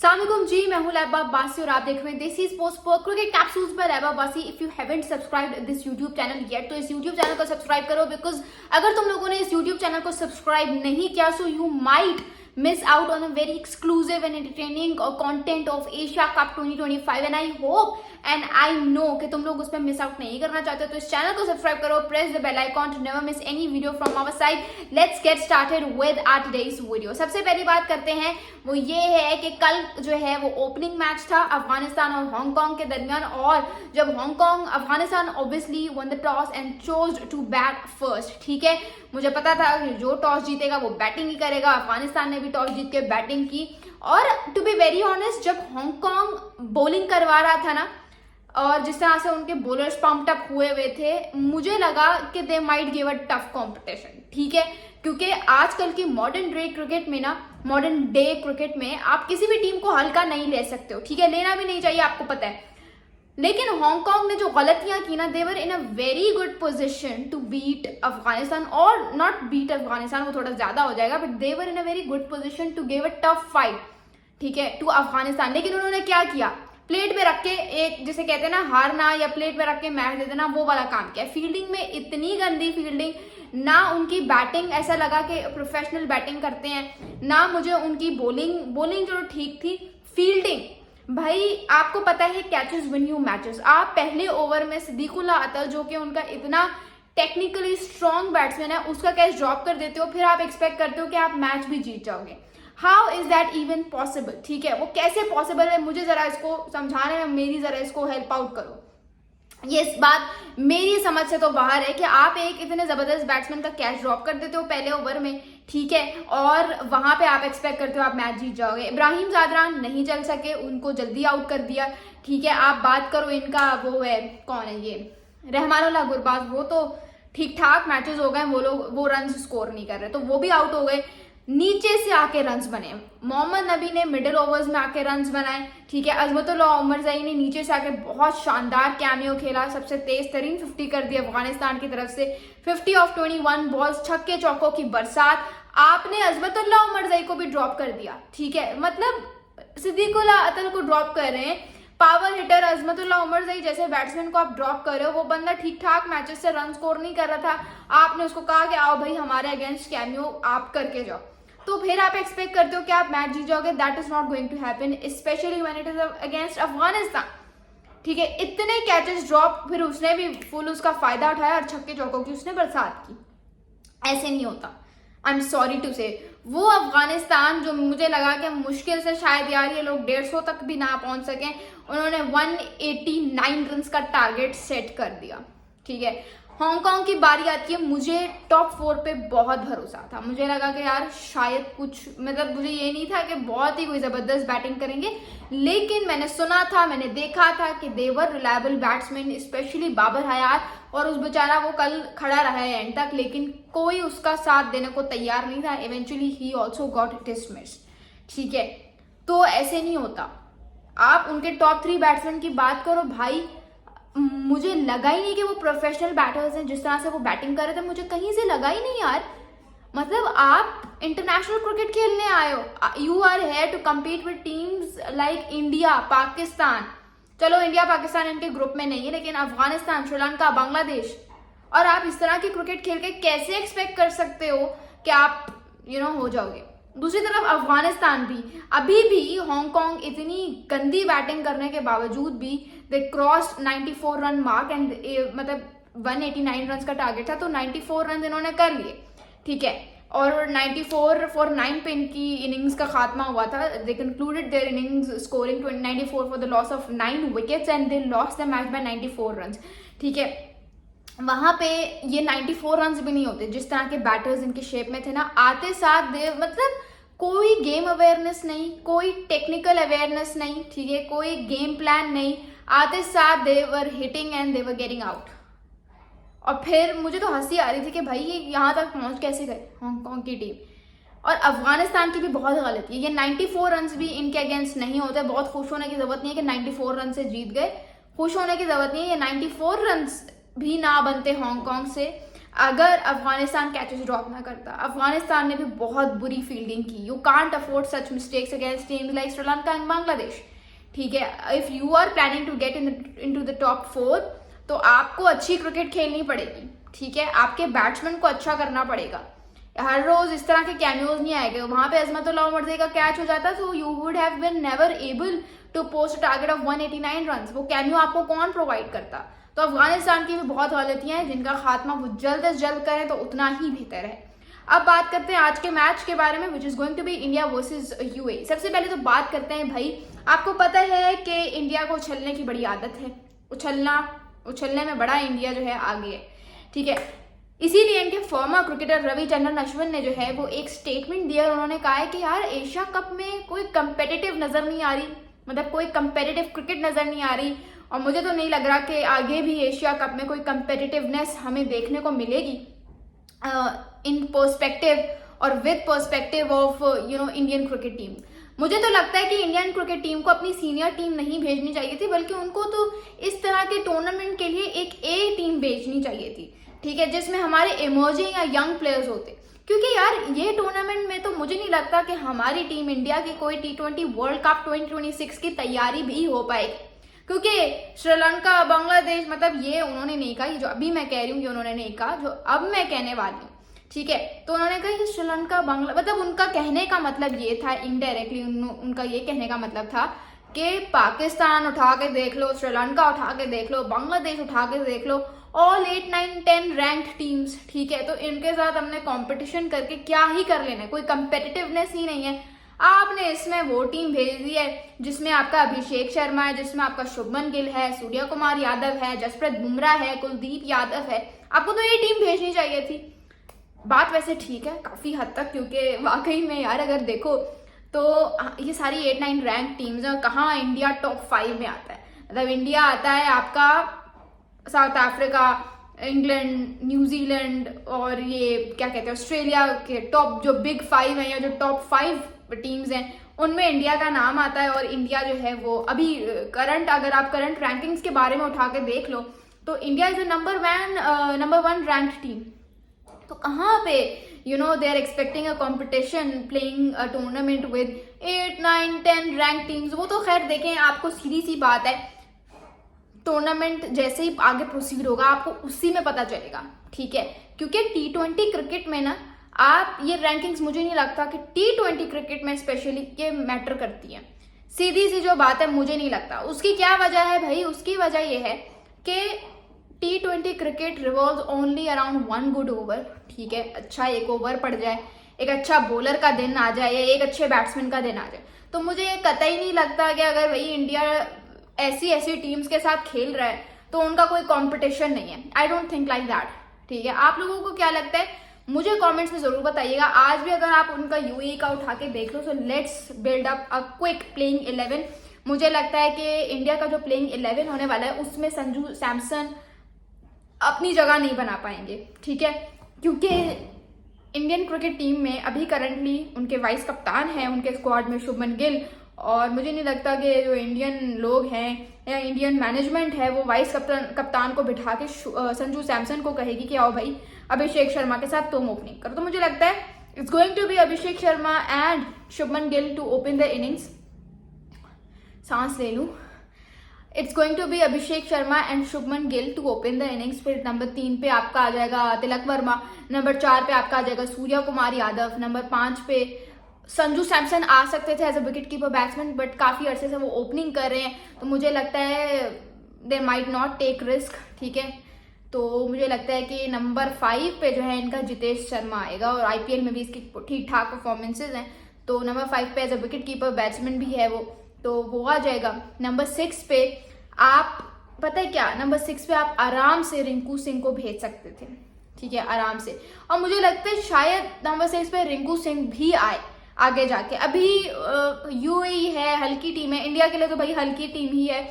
अस्सलामुअलैकुम जी, मैं हूं लैबा बासी और आप देख रहे हैं देसी स्पोर्ट्स क्रिकेट कैप्सूल्स पर लैबा बासी। If you haven't subscribed this YouTube channel yet तो इस यूट्यूब चैनल को सब्सक्राइब करो, बिकॉज अगर तुम लोगों ने इस यूट्यूब चैनल को सब्सक्राइब नहीं किया so you might miss out on a very exclusive and entertaining content of Asia Cup 2025 and I hope and I know कि तुम लोग उसमें मिस आउट नहीं करना चाहते, तो इस चैनल को सब्सक्राइब करो, press the bell icon to never miss any video from our side. Let's get started with our today's video. सबसे पहली बात करते हैं वो ये है कि कल जो है वो ओपनिंग मैच था अफगानिस्तान और हांगकांग के दरमियान, और जब Hong Kong Afghanistan obviously won the toss and chose to bat first. ठीक है, मुझे पता था कि जो टॉस जीतेगा वो बैटिंग ही करेगा। अफगानिस्तान ने भी टॉस जीत के बैटिंग की, और टू बी वेरी ऑनेस्ट जब हांगकांग बॉलिंग करवा रहा था ना, और जिस तरह से उनके बॉलर्स पम्प्ड अप हुए थे, मुझे लगा कि they might give a tough competition. ठीक है, क्योंकि आजकल की मॉडर्न डे क्रिकेट में ना, मॉडर्न डे क्रिकेट में आप किसी भी टीम को हल्का नहीं ले सकते हो। ठीक है, लेना भी नहीं चाहिए, आपको पता है। लेकिन हांगकांग ने जो गलतियां की ना, they're in a very good position to beat Afghanistan, और नॉट बीट अफगानिस्तान, वो थोड़ा ज्यादा हो जाएगा, but they're in a very good position to give a tough fight, ठीक है, टू अफगानिस्तान। लेकिन उन्होंने क्या किया, प्लेट में रख के एक, जिसे कहते हैं ना हारना या प्लेट में रख के मैच दे देना, वो वाला काम किया। फील्डिंग में इतनी गंदी फील्डिंग, ना उनकी बैटिंग ऐसा लगा कि प्रोफेशनल बैटिंग करते हैं, ना मुझे उनकी बॉलिंग जो ठीक थी, फील्डिंग भाई आपको पता है कैचेस विन यू मैचेस। आप पहले ओवर में सिद्दीकुल्लाह अतल जो कि उनका इतना टेक्निकली स्ट्रॉन्ग बैट्समैन है, उसका कैच ड्रॉप कर देते हो, फिर आप एक्सपेक्ट करते हो कि आप मैच भी जीत जाओगे। How is that even possible? ठीक है, वो कैसे पॉसिबल है, मुझे जरा इसको समझाने में मेरी जरा इसको हेल्प आउट करो। ये इस बात मेरी समझ से तो बाहर है कि आप एक इतने जबरदस्त बैट्समैन का कैच ड्रॉप कर देते हो पहले ओवर में, ठीक है, और वहां पे आप एक्सपेक्ट करते हो आप मैच जीत जाओगे। इब्राहिम जादरान नहीं चल सके, उनको जल्दी आउट कर दिया। ठीक है, आप बात करो इनका, वो है कौन है ये रहमानुल्लाह गुरबाज, वो तो ठीक ठाक मैचेस हो गए, वो लोग वो रन स्कोर नहीं कर रहे, तो वो भी आउट हो गए। नीचे से आके रन्स बने, मोहम्मद नबी ने मिडिल ओवर्स में आके रन्स बनाए। ठीक है, अजमतुल्लाह उमरजई ने नीचे से आके बहुत शानदार कैमियो खेला, सबसे तेज तरीन 50 कर दी अफगानिस्तान की तरफ से, 50 ऑफ 21 बॉल्स, छक्के चौकों की बरसात। आपने अजमतुल्लाह उमरजई को भी ड्रॉप कर दिया। ठीक है, मतलब सिद्दीकुल्लाह अतल को ड्रॉप कर रहे हैं, पावर हिटर अजमतुल्लाह उमरजई जैसे बैट्समैन को आप ड्रॉप कर रहे हो, वो बंदा ठीक ठाक मैचेस से रन स्कोर नहीं कर रहा था, आपने उसको कहा कि आओ भाई हमारे अगेंस्ट कैमियो आप करके जाओ, तो फिर आप एक्सपेक्ट करते हो कि आप मैच जीत जाओगे। That is not going to happen, specially when it is against Afghanistan. ठीक है, इतने कैचेस ड्रॉप, फिर उसने भी फुल उसका फायदा उठाया और छक्के चौकों की उसने बरसात की। ऐसे नहीं होता, आई एम सॉरी टू से। वो अफगानिस्तान जो मुझे लगा कि मुश्किल से शायद यार ये लोग 150 तक भी ना पहुंच सकें, उन्होंने 189 रन का टारगेट सेट कर दिया। ठीक है, हांगकांग की बारी आती है, मुझे टॉप 4 पे बहुत भरोसा था, मुझे लगा कि यार शायद कुछ, मतलब मुझे ये नहीं था कि बहुत ही कोई जबरदस्त बैटिंग करेंगे, लेकिन मैंने सुना था, मैंने देखा था कि देवर रिलायबल बैट्समैन, स्पेशली बाबर हयात, और उस बेचारा वो कल खड़ा रहा है एंड तक, लेकिन कोई उसका साथ देने को तैयार नहीं था। Eventually he also got dismissed. ठीक है, तो ऐसे नहीं होता। आप उनके टॉप 3 बैट्समैन की बात करो भाई, मुझे लगा ही नहीं कि वो प्रोफेशनल बैटर्स हैं। जिस तरह से वो बैटिंग कर रहे थे, मुझे कहीं से लगा ही नहीं यार, मतलब आप इंटरनेशनल क्रिकेट खेलने आए हो, you are here to compete with teams like India, Pakistan, चलो इंडिया पाकिस्तान इनके ग्रुप में नहीं है, लेकिन अफगानिस्तान, श्रीलंका, बांग्लादेश, और आप इस तरह की क्रिकेट खेल के कैसे एक्सपेक्ट कर सकते हो कि आप हो जाओगे। दूसरी तरफ अफगानिस्तान भी, अभी भी हांगकांग इतनी गंदी बैटिंग करने के बावजूद भी दे क्रॉस्ड 94 रन मार्क, एंड मतलब 189 रन का टारगेट था, तो 94 रन इन्होंने कर लिए। ठीक है, और 94 फॉर 9 पे इनकी इनिंग्स का खात्मा हुआ था। They concluded their innings scoring 94 for the loss of 9 wickets and they lost the match by 94 run. ठीक है, वहां पे ये 94 रन भी नहीं होते जिस तरह के बैटर्स इनके शेप में थे ना, आते साथ दे, मतलब कोई गेम अवेयरनेस नहीं, कोई टेक्निकल अवेयरनेस नहीं, ठीक है, कोई गेम प्लान नहीं, आते साथ they were hitting and they were getting out. और फिर मुझे तो हंसी आ रही थी कि भाई ये यहाँ तक पहुंच कैसे गए हांगकांग की टीम। और अफगानिस्तान की भी बहुत गलती है, ये 94 रन भी इनके अगेंस्ट नहीं होते। बहुत खुश होने की जरूरत नहीं है कि 94 रन से जीत गए, खुश होने की जरूरत नहीं है, ये 94 रन भी ना बनते हांगकांग से। अगर अफगानिस्तान कैचेस ड्रॉप ना करता, अफगानिस्तान ने भी बहुत बुरी फील्डिंग की। You can't afford such mistakes against teams like Sri Lanka and Bangladesh, ठीक है। If you are planning to get in to the top 4 तो आपको अच्छी क्रिकेट खेलनी पड़ेगी, ठीक है। आपके बैट्समैन को अच्छा करना पड़ेगा। हर रोज इस तरह के कैमियोज नहीं आएंगे। वहां पे अजमतुल्लाह उमर का कैच हो जाता तो you would have been never able to post target of 189 run. वो कैमियो आपको कौन प्रोवाइड करता? तो अफगानिस्तान की भी बहुत गलतियां हैं जिनका खात्मा वो जल्द से जल्द करें तो उतना ही बेहतर है। अब बात करते हैं आज के मैच के बारे में, which is going to be India versus UAE. सबसे पहले तो बात करते हैं भाई, आपको पता है कि इंडिया को उछलने की बड़ी आदत है। उछलने में बड़ा इंडिया जो है आगे है, ठीक है। इसीलिए इनके फॉर्मर क्रिकेटर रविचंद्रन अश्विन ने जो है वो एक स्टेटमेंट दिया। उन्होंने कहा है कि यार एशिया कप में कोई कंपेटिटिव नजर नहीं आ रही, मतलब कोई कंपेटिटिव क्रिकेट नजर नहीं आ रही, और मुझे तो नहीं लग रहा कि आगे भी एशिया कप में कोई कंपेटिटिवनेस हमें देखने को मिलेगी इन पर्सपेक्टिव और with perspective of Indian cricket team. मुझे तो लगता है कि इंडियन क्रिकेट टीम को अपनी सीनियर टीम नहीं भेजनी चाहिए थी, बल्कि उनको तो इस तरह के टूर्नामेंट के लिए एक ए टीम भेजनी चाहिए थी, ठीक है, जिसमें हमारे इमर्जिंग या यंग प्लेयर्स होते। क्योंकि यार ये टूर्नामेंट में तो मुझे नहीं लगता कि हमारी टीम इंडिया की कोई T20 वर्ल्ड कप 2026 की तैयारी भी हो पाएगी। क्योंकि श्रीलंका, बांग्लादेश, मतलब ये उन्होंने नहीं कहा, ये जो अभी मैं कह रही हूँ ये उन्होंने नहीं कहा, जो अब मैं कहने वाली हूँ, ठीक है। तो उन्होंने कहा कि श्रीलंका, बांग्ला, मतलब उनका कहने का मतलब ये था, इनडायरेक्टली उनका ये कहने का मतलब था कि पाकिस्तान उठा के देख लो, श्रीलंका उठा के देख लो, बांग्लादेश उठा के देख लो, ऑल 8, 9, 10 रैंक्ड टीम्स, ठीक है। तो इनके साथ हमने कंपटीशन करके क्या ही कर लेना है, कोई कंपेटिटिवनेस ही नहीं है। आपने इसमें वो टीम भेज दी है जिसमें आपका अभिषेक शर्मा है, जिसमें आपका शुभमन गिल है, सूर्य कुमार यादव है, जसप्रीत बुमराह है, कुलदीप यादव है। आपको तो ये टीम भेजनी चाहिए थी। बात वैसे ठीक है काफी हद तक, क्योंकि वाकई में यार अगर देखो तो ये सारी 8, 9 रैंक टीम्स हैं। कहाँ इंडिया टॉप 5 में आता है? मतलब इंडिया आता है आपका साउथ अफ्रीका, इंग्लैंड, न्यूजीलैंड और ये क्या कहते हैं ऑस्ट्रेलिया के टॉप जो बिग 5 हैं या जो टॉप 5 टीम्स हैं उनमें इंडिया का नाम आता है। और इंडिया जो है वो अभी अगर आप करंट रैंकिंग्स के बारे में उठा के देख लो तो India is number 1 ranked team. तो कहाँ पे they are expecting a competition, playing a tournament with 8, 9, 10 rank teams. वो तो खैर देखें, आपको सीधी सी बात है, टूर्नामेंट जैसे ही आगे प्रोसीड होगा आपको उसी में पता चलेगा, ठीक है। क्योंकि T20 क्रिकेट में ना आप ये रैंकिंग्स, मुझे नहीं लगता कि T20 क्रिकेट में स्पेशली ये मैटर करती है। सीधी सी जो बात है, मुझे नहीं लगता। उसकी क्या वजह है भाई? उसकी वजह ये है कि T20 cricket revolves only around 1 good over, ठीक है। अच्छा एक ओवर पड़ जाए, एक अच्छा बॉलर का दिन आ जाए या एक अच्छे बैट्समैन का दिन आ जाए, तो मुझे कतई नहीं लगता कि अगर भाई इंडिया ऐसी टीम्स के साथ खेल रहा है तो उनका कोई कंपटीशन नहीं है। I don't think like that, ठीक है। आप लोगों को क्या लगता है मुझे कमेंट्स में जरूर बताइएगा। आज भी अगर आप उनका यूएई का उठा के देख लो, so let's build up a quick playing 11। मुझे लगता है कि इंडिया का जो प्लेइंग 11 होने वाला है उसमें संजू सैमसन अपनी जगह नहीं बना पाएंगे, ठीक है। क्योंकि इंडियन क्रिकेट टीम में अभी करंटली उनके वाइस कप्तान हैं उनके स्क्वाड में शुभमन गिल, और मुझे नहीं लगता कि जो इंडियन लोग हैं या इंडियन मैनेजमेंट है वो वाइस कप्तान को बिठा के संजू सैमसन को कहेगी कि आओ भाई अभिषेक शर्मा के साथ तुम ओपनिंग करो। तो मुझे लगता है it's going to be Abhishek Sharma and Shubman Gill to open the innings. सांस ले लूं। It's going to be Abhishek Sharma and Shubman Gill to open the innings. फिर नंबर 3 पे आपका आ जाएगा तिलक वर्मा, नंबर 4 पे आपका आ जाएगा सूर्य कुमार यादव, नंबर 5 पे संजू सैमसन आ सकते थे as a wicket keeper batsman, but काफी अरसे से वो ओपनिंग कर रहे हैं तो मुझे लगता है they might not take risk, ठीक है। तो मुझे लगता है कि नंबर 5 पे जो है इनका जितेश शर्मा आएगा, और आईपीएल में भी इसकी ठीक ठाक परफॉर्मेंसेज हैं, तो नंबर 5 पे as a wicket keeper batsman भी है तो वो आ जाएगा। नंबर 6 पे आप पता है क्या, नंबर 6 पे आप आराम से रिंकू सिंह को भेज सकते थे, ठीक है, आराम से। और मुझे लगता है शायद नंबर 6 पे रिंकू सिंह भी आए आगे जाके। अभी यूएई है, हल्की टीम है, इंडिया के लिए तो भाई हल्की टीम ही है,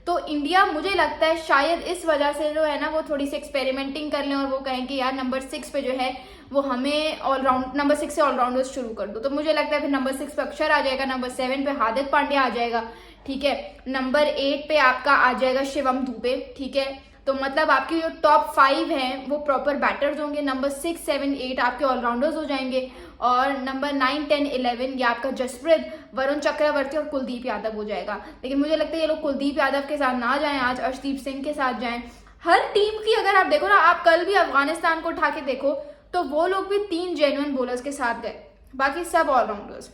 तो इंडिया मुझे लगता है शायद इस वजह से जो है ना वो थोड़ी सी एक्सपेरिमेंटिंग कर लें और वो कहें कि यार नंबर 6 पे जो है वो हमें ऑलराउंड, नंबर 6 से ऑलराउंडर्स शुरू कर दो। तो मुझे लगता है फिर नंबर 6 पे अक्षर आ जाएगा, नंबर 7 पे हार्दिक पांड्या आ जाएगा, ठीक है। नंबर 8 पे आपका आ जाएगा शिवम दुबे, ठीक है। तो तो मतलब आपके जो टॉप 5 हैं वो प्रॉपर बैटर्स होंगे, नंबर 6, 7, 8 आपके ऑलराउंडर्स हो जाएंगे, और नंबर 9, 10, 11 ये आपका जसप्रीत, वरुण चक्रवर्ती और कुलदीप यादव हो जाएगा। लेकिन मुझे लगता है ये लोग कुलदीप यादव के साथ ना जाएं, आज अर्शदीप सिंह के साथ जाएं। हर टीम की अगर आप देखो ना, आप कल भी अफगानिस्तान को उठा के देखो तो वो लोग भी 3 जेन्युइन बॉलर्स के साथ गए, बाकी सब ऑलराउंडर्स।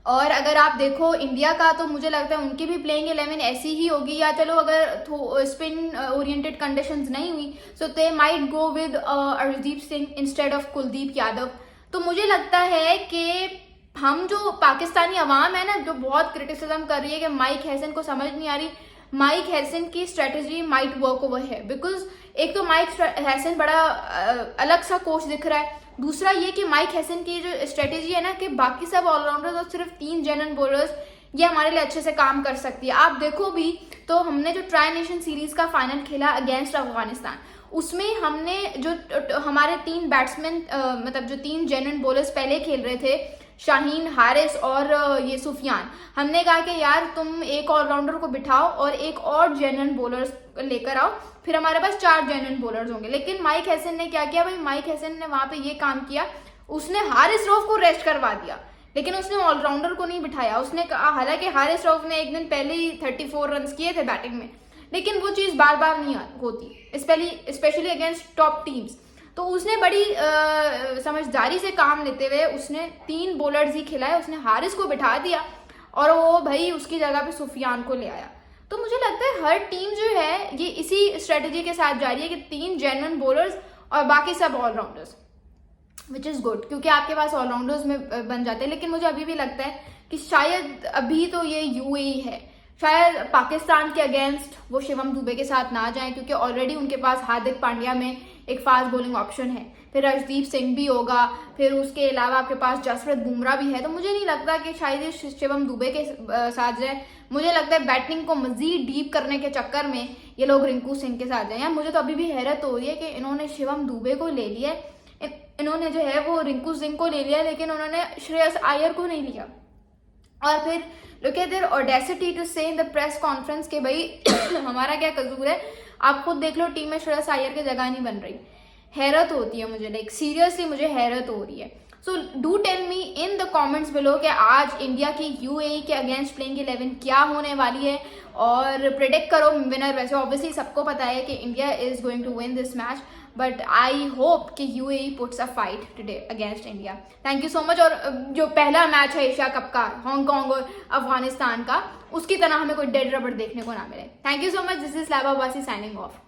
और अगर आप देखो इंडिया का, तो मुझे लगता है उनकी भी प्लेइंग 11 ऐसी ही होगी, या चलो अगर स्पिन ओरिएंटेड कंडीशंस नहीं हुई so they might go with Arshdeep Singh instead of Kuldeep Yadav. तो मुझे लगता है कि हम जो पाकिस्तानी अवाम है ना, जो बहुत क्रिटिसिज्म कर रही है कि माइक हैसन को समझ नहीं आ रही, माइक हैसन की स्ट्रेटजी माइट वर्क ओवर है। बिकॉज एक तो माइक हैसन बड़ा अलग सा कोच दिख रहा है, दूसरा ये कि माइक हैसन की जो स्ट्रेटेजी है ना कि बाकी सब ऑलराउंडर्स और सिर्फ 3 जेन्युइन बॉलर्स, ये हमारे लिए अच्छे से काम कर सकती है। आप देखो भी तो हमने जो ट्राई नेशन सीरीज का फाइनल खेला अगेंस्ट अफगानिस्तान, उसमें हमने जो हमारे 3 बैट्समैन मतलब जो 3 जेन्युइन बॉलर्स पहले खेल रहे थे, शाहीन, हारिस और ये सुफियान, हमने कहा कि यार तुम एक ऑलराउंडर को बिठाओ और एक और जेन्युइन बॉलर्स लेकर आओ, फिर हमारे पास 4 जेन्युइन बॉलर्स होंगे। लेकिन माइक हैसन ने क्या किया भाई, माइक हैसन ने वहां पे ये काम किया, उसने हारिस रऊफ को रेस्ट करवा दिया, लेकिन उसने ऑलराउंडर को नहीं बिठाया। उसने कहा, हालांकि हारिस रऊफ ने एक दिन पहले ही 34 रन किए थे बैटिंग में, लेकिन वो चीज बार बार नहीं होती, स्पेशली अगेंस्ट टॉप टीम्स। तो उसने बड़ी समझदारी से काम लेते हुए उसने 3 बॉलर्स ही खिलाए, उसने हारिस को बिठा दिया और वो भाई उसकी जगह पे सुफियान को ले आया। तो मुझे लगता है हर टीम जो है ये इसी स्ट्रेटेजी के साथ जा रही है कि 3 जेन्युइन बॉलर्स और बाकी सब ऑलराउंडर्स, विच इज गुड, क्योंकि आपके पास ऑलराउंडर्स में बन जाते हैं। लेकिन मुझे अभी भी लगता है कि शायद अभी तो ये यूएई है, शायद पाकिस्तान के अगेंस्ट वो शिवम दुबे के साथ ना जाएं, क्योंकि ऑलरेडी उनके पास हार्दिक पांड्या में एक फास्ट बॉलिंग ऑप्शन है, फिर अर्शदीप सिंह भी होगा, फिर उसके अलावा आपके पास जसप्रीत बुमराह भी है। तो मुझे नहीं लगता कि शायद ये शिवम दुबे के साथ जाए। मुझे लगता है बैटिंग को मजीद डीप करने के चक्कर में ये लोग रिंकू सिंह के साथ जाए। यार मुझे तो अभी भी हैरत हो रही है कि इन्होंने शिवम दुबे को ले लिया, इन्होंने जो है वो रिंकू सिंह को ले लिया, लेकिन उन्होंने श्रेयस अय्यर को नहीं लिया। और फिर look at their audacity to say in the press conference के भाई हमारा क्या कसूर है, आप खुद देख लो टीम में श्रेयस अय्यर की जगह नहीं बन रही। हैरत होती है मुझे, लाइक सीरियसली मुझे हैरत हो रही है। So do tell me in the comments below कि आज इंडिया की यूएई के अगेंस्ट प्लेइंग 11 क्या होने वाली है, और प्रेडिक्ट करो विनर। वैसे ऑब्वियसली सबको पता है कि India is going to win this match, but I hope कि UAE puts a fight today against India. Thank you so much. और जो पहला मैच है एशिया कप का हांगकांग और अफगानिस्तान का, उसकी तरह हमें कोई डेड रबड़ देखने को ना मिले। Thank you so much. This is Laiba Abbasi signing of.